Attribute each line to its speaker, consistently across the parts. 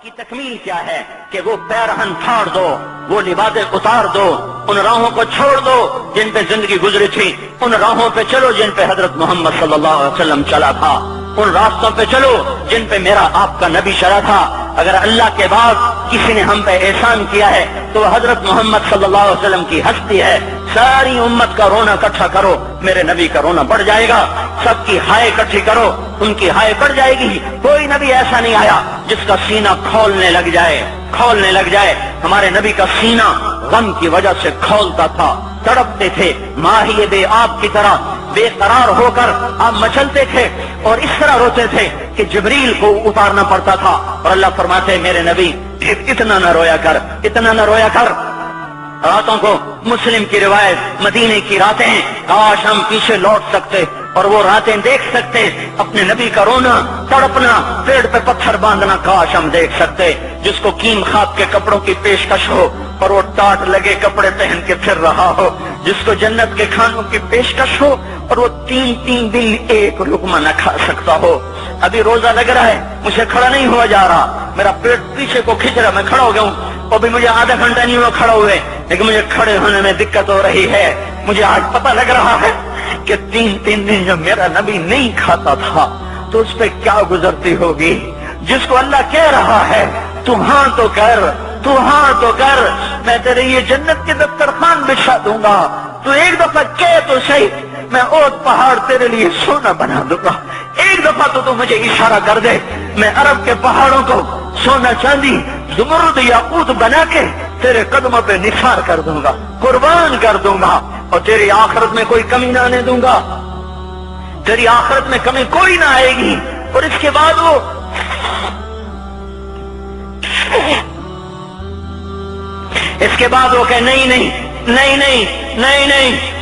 Speaker 1: की तकमील क्या है कि वो पैरहन फाड़ दो, वो लिबासें उतार दो, उन राहों को छोड़ दो जिन पे जिंदगी गुजरी थी, उन राहों पे चलो जिन पे हजरत मोहम्मद सल्लल्लाहु अलैहि वसल्लम चला था, उन रास्तों पे चलो जिन पे मेरा आपका नबी चला था। अगर अल्लाह के बाद किसी ने हम पे एहसान किया है तो हजरत मोहम्मद सल्लल्लाहु अलैहि वसल्लम की हस्ती है। सारी उम्मत का रोना इकट्ठा करो, मेरे नबी का रोना बढ़ जाएगा। सबकी हाय इकट्ठी करो, उनकी हाय बढ़ जाएगी। कोई नबी ऐसा नहीं आया जिसका सीना खोलने लग जाए। हमारे नबी का सीना गम की वजह से खोलता था, तड़पते थे, माहिए बे आप की तरह बेकरार होकर आप मचलते थे और इस तरह रोते थे कि जिब्रील को उतारना पड़ता था। और अल्लाह फरमाते मेरे नबी इतना न रोया कर। रातों को मुस्लिम की रिवायत, मदीने की रातें, काश हम पीछे लौट सकते और वो रातें देख सकते, अपने नबी का रोना, तड़पना, पेड़ पे पत्थर बांधना काश हम देख सकते। जिसको कीम खाब के कपड़ों की पेशकश हो और वो टाट लगे कपड़े पहन के फिर रहा हो, जिसको जन्नत के खानों की पेशकश हो और वो 3-3 दिन एक लुकमा न खा सकता हो। अभी रोजा लग रहा है, मुझे खड़ा नहीं हुआ जा रहा, मेरा पेट पीछे को खींच रहा, मैं खड़ा हो गया हूँ। अभी मुझे आधा घंटा नहीं हुआ खड़ा हुए, लेकिन मुझे खड़े होने में दिक्कत हो रही है। मुझे आज पता लग रहा है कि 3-3 दिन जब मेरा नबी नहीं खाता था तो उस पर क्या गुजरती होगी। जिसको अल्लाह कह रहा है तू हाँ तो कर, मैं तेरे ये जन्नत के दस्तरखान बिछा दूंगा, तू एक दफा कह तो सही, मैं ओट पहाड़ तेरे लिए सोना बना दूंगा। एक दफा तो तू मुझे इशारा कर दे, मैं अरब के पहाड़ों को सोना चांदी ज़ुमरुद याकूत बना के तेरे कदमों पे निसार कर दूंगा, कुर्बान कर दूंगा और तेरी आखिरत में कोई कमी ना आने दूंगा। तेरी आखिरत में कमी कोई ना आएगी। और इसके बाद वो कहे नहीं,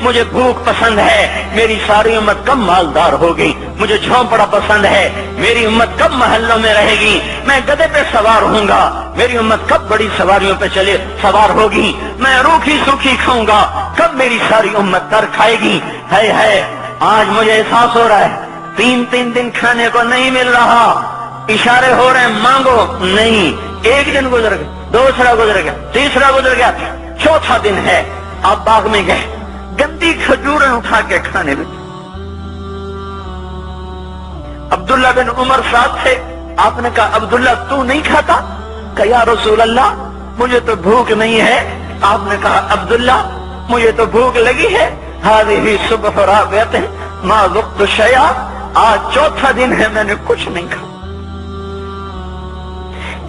Speaker 1: मुझे भूख पसंद है, मेरी सारी उम्मत कब मालदार होगी, मुझे झोंपड़ा पसंद है, मेरी उम्मत कब महल्लों में रहेगी, मैं गधे पे सवार होऊंगा, मेरी उम्मत कब बड़ी सवारियों पे सवार होगी, मैं रूखी सूखी खाऊंगा, कब मेरी सारी उम्मत तर खाएगी। है आज मुझे एहसास हो रहा है 3-3 दिन खाने को नहीं मिल रहा, इशारे हो रहे हैं मांगो नहीं। एक दिन गुजर गया, दूसरा गुजर गया, तीसरा गुजर गया, चौथा दिन है, आप बाग में गए, गंदी खजूरें उठा के खाने लगे। अब्दुल्ला बिन उमर साथ थे, आपने कहा अब्दुल्ला तू नहीं खाता? कहा या रसूल अल्लाह मुझे तो भूख नहीं है। आपने कहा अब्दुल्ला मुझे तो भूख लगी है। हाज़िही सुबह राबियत मा ज़ुक़्तु शैआ, आज चौथा दिन है मैंने कुछ नहीं खाया।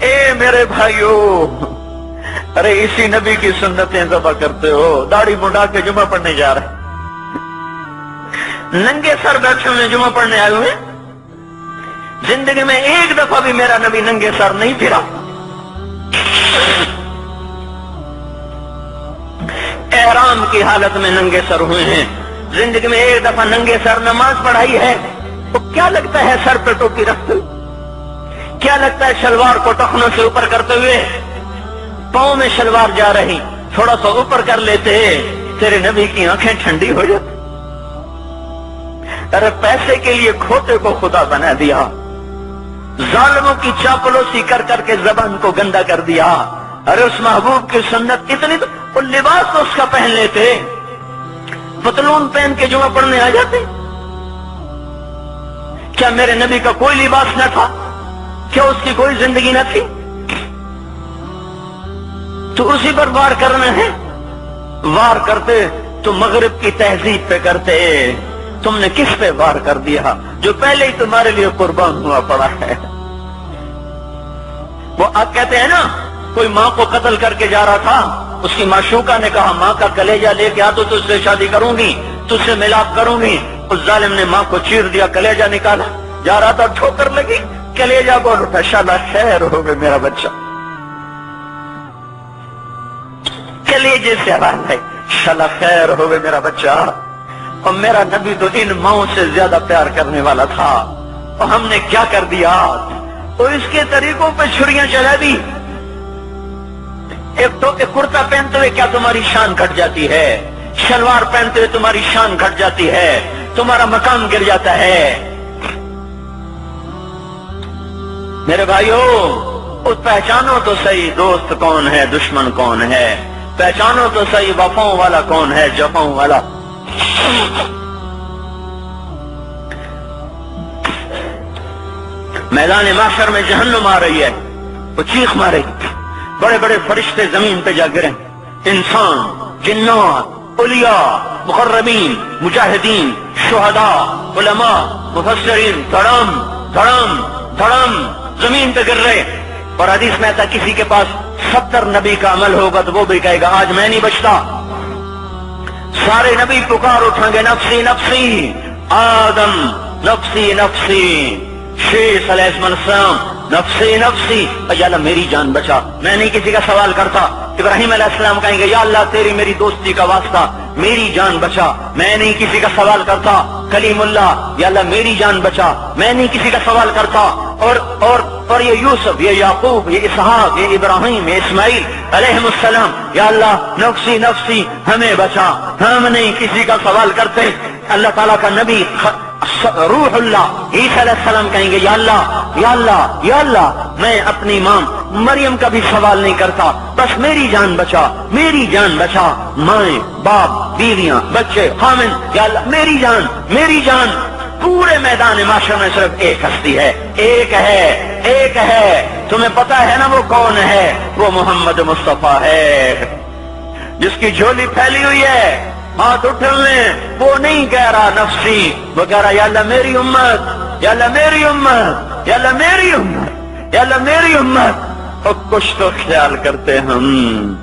Speaker 1: ए मेरे भाइयों, अरे इसी नबी की सुन्नतें ज़बा करते हो, दाढ़ी मुंडा के जुमा पढ़ने जा रहे, नंगे सर बैठे हुए जुमा पढ़ने आए हुए। जिंदगी में एक दफा भी मेरा नबी नंगे सर नहीं फिरा। एहराम की हालत में नंगे सर हुए हैं। जिंदगी में एक दफा नंगे सर नमाज पढ़ाई है। तो क्या लगता है सर पे टोपी रखते हुए, क्या लगता है शलवार को टखनों से ऊपर करते हुए, पांव में शलवार जा रही, थोड़ा सा ऊपर कर लेते, तेरे नबी की आंखें ठंडी हो जाती। अरे पैसे के लिए खोटे को खुदा बना दिया, जालिमों की चापलूसी कर करके जबान को गंदा कर दिया। अरे उस महबूब की सुन्नत इतनी, तो वो लिबास तो उसका पहन लेते, पतलून पहन के जुमा पढ़ने आ जाते। क्या मेरे नबी का कोई लिबास न था? क्या उसकी कोई जिंदगी न थी? तो उसी पर वार करना है। वार करते तो मगरिब की तहजीब पे करते, तुमने किस पे वार कर दिया जो पहले ही तुम्हारे लिए कुर्बान हुआ पड़ा है। वो आप कहते हैं ना, कोई माँ को कत्ल करके जा रहा था, उसकी माशूका ने कहा माँ का कलेजा लेके आ तो तुझसे शादी करूंगी, तुझसे मिलाप करूंगी। उस जालिम ने माँ को चीर दिया, कलेजा निकाला, जा रहा था ठोकर लगी, कलेजा बोल उठा, शाला खैर हो गए मेरा बच्चा। कलेजे से आवाज है, शाला खैर हो गए मेरा बच्चा। और मेरा नबी तो इन माओं से ज्यादा प्यार करने वाला था, और हमने क्या कर दिया, तो इसके तरीकों पे छुरियां चला दी। एक कुर्ता पहनते हुए क्या तुम्हारी शान घट जाती है, शलवार पहनते हुए तुम्हारी शान घट जाती है, तुम्हारा मकाम गिर जाता है। मेरे भाइयों, اس پہچانو تو صحیح دوست کون ہے دشمن کون ہے، پہچانو تو صحیح وفاؤں والا کون ہے جفاؤں والا۔ میدان محشر میں جہنم آ رہی ہے، وہ چیخ مارے، بڑے بڑے فرشتے زمین پہ جا گرے، انسان، جنات، اولیاء، مقربین، مجاہدین، شہداء، علماء، مفسرین، دھڑم دھڑم دھڑم زمین پہ گر رہے۔ اور حدیث میں آتا کسی کے پاس 70 نبی کا عمل ہوگا تو وہ بھی کہے گا آج میں نہیں بچتا۔ سارے نبی پکار اٹھیں گے نفسی نفسی، آدم نفسی نفسی، شیخ علیہ السلام نفسی نفسی، یا اللہ میری جان بچا، میں نہیں کسی کا سوال کرتا۔ ابراہیم علیہ السلام کہیں گے یا اللہ تیری میری دوستی کا واسطہ میری جان بچا، میں نہیں کسی کا سوال کرتا۔ کلیم اللہ، یا اللہ میری جان بچا، میں نہیں کسی کا سوال کرتا۔ اور یہ یوسف، یہ یعقوب، یہ اسحاق، یہ ابراہیم، یہ اسماعیل علیہ السلام، یا اللہ نفسی نفسی ہمیں بچا، ہم نہیں کسی کا سوال کرتے۔ اللہ تعالیٰ کا نبی روح اللہ عیسیٰ علیہ السلام کہیں گے یا اللہ یا اللہ یا اللہ میں اپنی ماں مریم کا بھی سوال نہیں کرتا، بس میری جان بچا، میری جان بچا، مائیں باپ بیویاں بچے خامن، یا اللہ میری جان میری جان۔ پورے میدان معاشر میں صرف ایک ہستی ہے، ایک ہے، تمہیں پتا ہے نا وہ کون ہے؟ وہ محمد مصطفیٰ ہے، جس کی جھولی پھیلی ہوئی ہے، ہاتھ اٹھ لیں، وہ نہیں کہہ رہا نفسی، وہ کہہ رہا یا اللہ میری امت، یا اللہ میری امت، یا اللہ میری امت، یا اللہ میری امت۔ اور کچھ تو خیال کرتے ہم،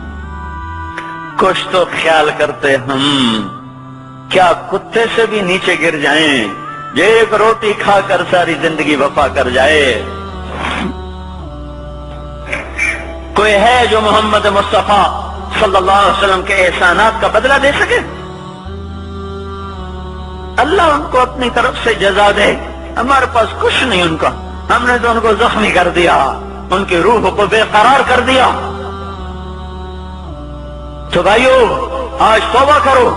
Speaker 1: کچھ تو خیال کرتے ہم، کیا کتے سے بھی نیچے گر جائیں، یہ ایک روٹی کھا کر ساری زندگی وفا کر جائے؟ کوئی ہے جو محمد مصطفیٰ صلی اللہ علیہ وسلم کے احسانات کا بدلہ دے سکے؟ اللہ ان کو اپنی طرف سے جزا دے، ہمارے پاس کچھ نہیں ان کا، ہم نے تو ان کو زخمی کر دیا، ان کی روح کو بے قرار کر دیا۔ تو بھائیو آج توبہ کرو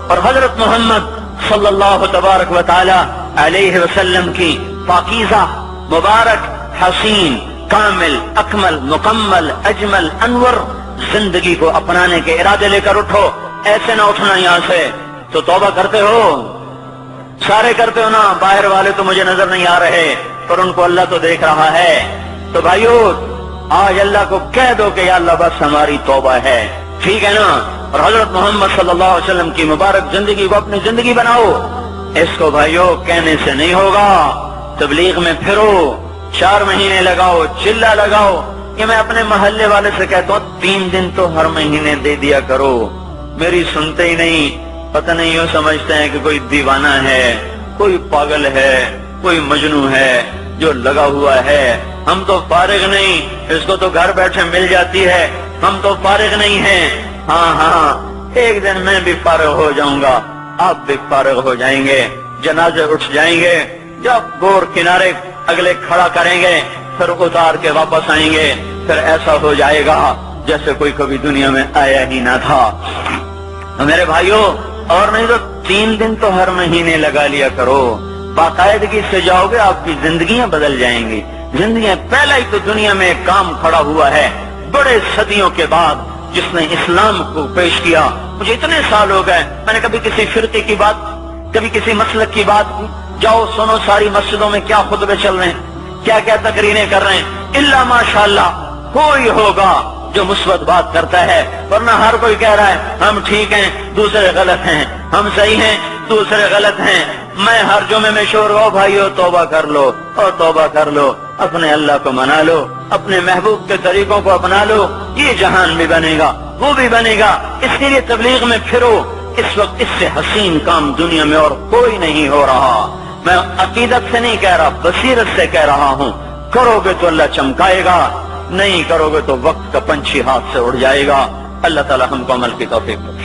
Speaker 1: اور حضرت محمد صلی اللہ تبارک و تعالی علیہ وسلم کی پاکیزہ مبارک حسین کامل اکمل مکمل اجمل انور زندگی کو اپنانے کے ارادے لے کر اٹھو۔ ایسے نہ اٹھنا یہاں سے، تو توبہ کرتے ہو، سارے کرتے ہو نا، باہر والے تو مجھے نظر نہیں آ رہے پر ان کو اللہ تو دیکھ رہا ہے۔ تو بھائیو آج اللہ کو کہہ دو کہ یا اللہ بس ہماری توبہ ہے، ٹھیک ہے نا؟ اور حضرت محمد صلی اللہ علیہ وسلم کی مبارک زندگی کو اپنی زندگی بناؤ۔ اس کو بھائیو کہنے سے نہیں ہوگا، تبلیغ میں پھرو، 4 مہینے لگاؤ، چلہ لگاؤ۔ یہ میں اپنے محلے والے سے کہتا ہوں 3 دن تو ہر مہینے دے دیا کرو، میری سنتے ہی نہیں، پتہ نہیں یوں سمجھتے ہیں کہ کوئی دیوانہ ہے، کوئی پاگل ہے، کوئی مجنون ہے جو لگا ہوا ہے۔ ہم تو فارغ نہیں، اس کو تو گھر بیٹھے مل جاتی ہے، ہم تو فارغ نہیں ہیں۔ ہاں ایک دن میں بھی فارغ ہو جاؤں گا، آپ بھی فارغ ہو جائیں گے، جنازے اٹھ جائیں گے، جب گور کنارے اگلے کھڑا کریں گے پھر اتار کے واپس آئیں گے، پھر ایسا ہو جائے گا جیسے کوئی کبھی دنیا میں آیا ہی نہ تھا۔ میرے بھائیوں اور نہیں تو 3 دن تو ہر مہینے لگا لیا کرو، باقاعدگی سے جاؤ گے، آپ کی زندگیاں بدل جائیں گی۔ زندگیاں پہلا ہی تو دنیا میں ایک کام کھڑا ہوا ہے بڑے صدیوں کے بعد جس نے اسلام کو پیش کیا۔ مجھے اتنے سال ہو گئے، میں نے کبھی کسی فرقے کی بات، کبھی کسی مسلک کی بات، جاؤ سنو ساری مسجدوں میں کیا خطبے چل رہے ہیں، کیا کیا تقریریں کر رہے ہیں، الا ماشاءاللہ کوئی ہوگا جو مثبت بات کرتا ہے، ورنہ ہر کوئی کہہ رہا ہے ہم ٹھیک ہیں دوسرے غلط ہیں، ہم صحیح ہیں دوسرے غلط ہیں۔ میں ہر جمعے میں شور ہو بھائیو توبہ کر لو اور توبہ کر لو، اپنے اللہ کو منا لو، اپنے محبوب کے طریقوں کو اپنا لو، یہ جہان بھی بنے گا وہ بھی بنے گا۔ اس کے لیے تبلیغ میں پھرو، اس وقت اس سے حسین کام دنیا میں اور کوئی نہیں ہو رہا۔ میں عقیدت سے نہیں کہہ رہا، بصیرت سے کہہ رہا ہوں، کرو گے تو اللہ چمکائے گا، نہیں کرو گے تو وقت کا پنچھی ہاتھ سے اڑ جائے گا۔ اللہ تعالی ہم کو عمل کی توفیق دے۔